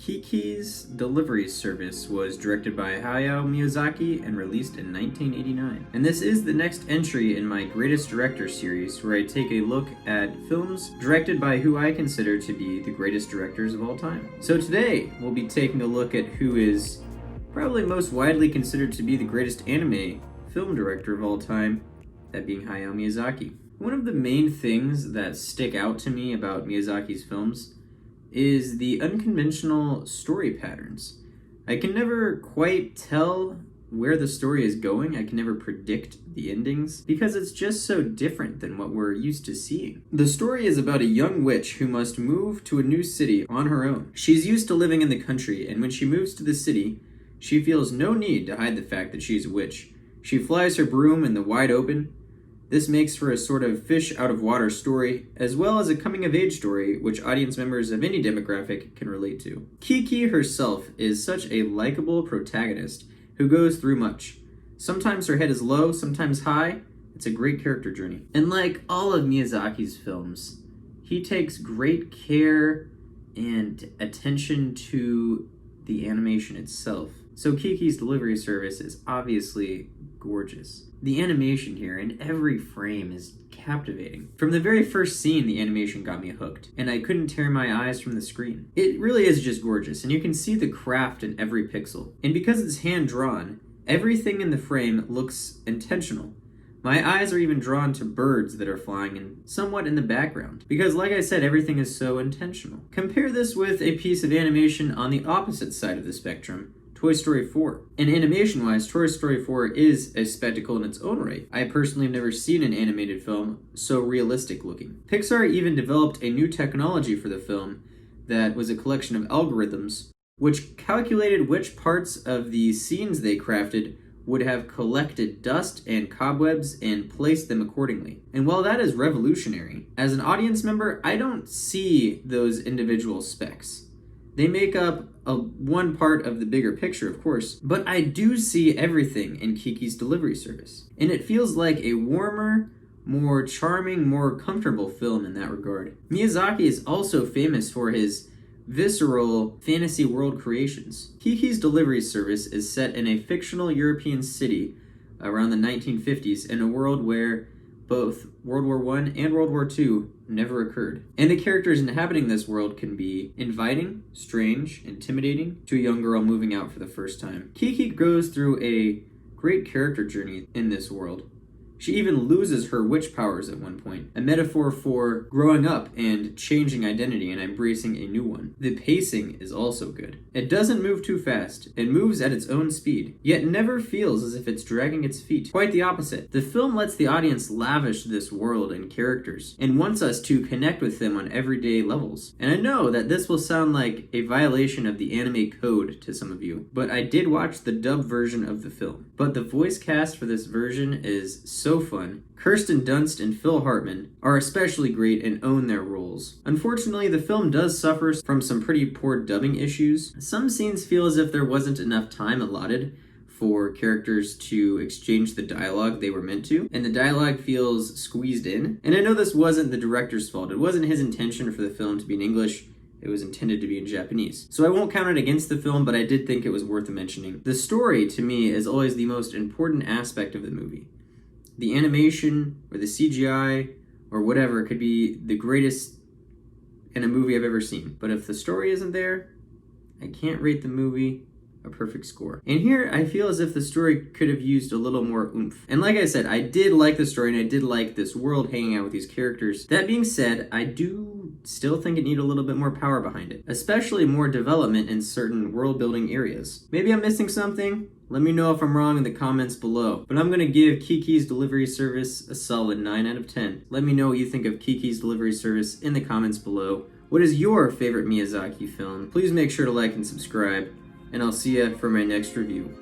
Kiki's Delivery Service was directed by Hayao Miyazaki and released in 1989. And this is the next entry in my Greatest Director series, where I take a look at films directed by who I consider to be the greatest directors of all time. So today, we'll be taking a look at who is probably most widely considered to be the greatest anime film director of all time, that being Hayao Miyazaki. One of the main things that stick out to me about Miyazaki's films is the unconventional story patterns. I can never quite tell where the story is going. I can never predict the endings because it's just so different than what we're used to seeing. The story is about a young witch who must move to a new city on her own. She's used to living in the country, and when she moves to the city, she feels no need to hide the fact that she's a witch. She flies her broom in the wide open. This makes for a sort of fish out of water story, as well as a coming-of-age story which audience members of any demographic can relate to. Kiki herself is such a likable protagonist who goes through much. Sometimes her head is low, sometimes high. It's a great character journey. And like all of Miyazaki's films, he takes great care and attention to the animation itself. So Kiki's Delivery Service is obviously gorgeous. The animation here in every frame is captivating. From the very first scene, the animation got me hooked, and I couldn't tear my eyes from the screen. It really is just gorgeous, and you can see the craft in every pixel. And because it's hand-drawn, everything in the frame looks intentional. My eyes are even drawn to birds that are flying and somewhat in the background, because like I said, everything is so intentional. Compare this with a piece of animation on the opposite side of the spectrum, Toy Story 4. And animation-wise, Toy Story 4 is a spectacle in its own right. I personally have never seen an animated film so realistic looking. Pixar even developed a new technology for the film that was a collection of algorithms which calculated which parts of the scenes they crafted would have collected dust and cobwebs and placed them accordingly. And while that is revolutionary, as an audience member, I don't see those individual specs. They make up one part of the bigger picture, of course, but I do see everything in Kiki's Delivery Service. And it feels like a warmer, more charming, more comfortable film in that regard. Miyazaki is also famous for his visceral fantasy world creations. Kiki's Delivery Service is set in a fictional European city around the 1950s in a world where both World War I and World War II never occurred. And the characters inhabiting this world can be inviting, strange, intimidating to a young girl moving out for the first time. Kiki goes through a great character journey in this world. She even loses her witch powers at one point, a metaphor for growing up and changing identity and embracing a new one. The pacing is also good. It doesn't move too fast. It moves at its own speed, yet never feels as if it's dragging its feet. Quite the opposite. The film lets the audience lavish this world and characters, and wants us to connect with them on everyday levels. And I know that this will sound like a violation of the anime code to some of you, but I did watch the dub version of the film. But the voice cast for this version is so fun. Kirsten Dunst and Phil Hartman are especially great and own their roles. Unfortunately, the film does suffer from some pretty poor dubbing issues. Some scenes feel as if there wasn't enough time allotted for characters to exchange the dialogue they were meant to, and the dialogue feels squeezed in. And I know this wasn't the director's fault. It wasn't his intention for the film to be in English. It was intended to be in Japanese. So I won't count it against the film, but I did think it was worth mentioning. The story, to me, is always the most important aspect of the movie. The animation or the CGI or whatever could be the greatest in a movie I've ever seen. But if the story isn't there, I can't rate the movie a perfect score. And here, I feel as if the story could have used a little more oomph. And like I said, I did like the story and I did like this world hanging out with these characters. That being said, I do still think it needed a little bit more power behind it, especially more development in certain world-building areas. Maybe I'm missing something. Let me know if I'm wrong in the comments below. But I'm going to give Kiki's Delivery Service a solid 9 out of 10. Let me know what you think of Kiki's Delivery Service in the comments below. What is your favorite Miyazaki film? Please make sure to like and subscribe, and I'll see you for my next review.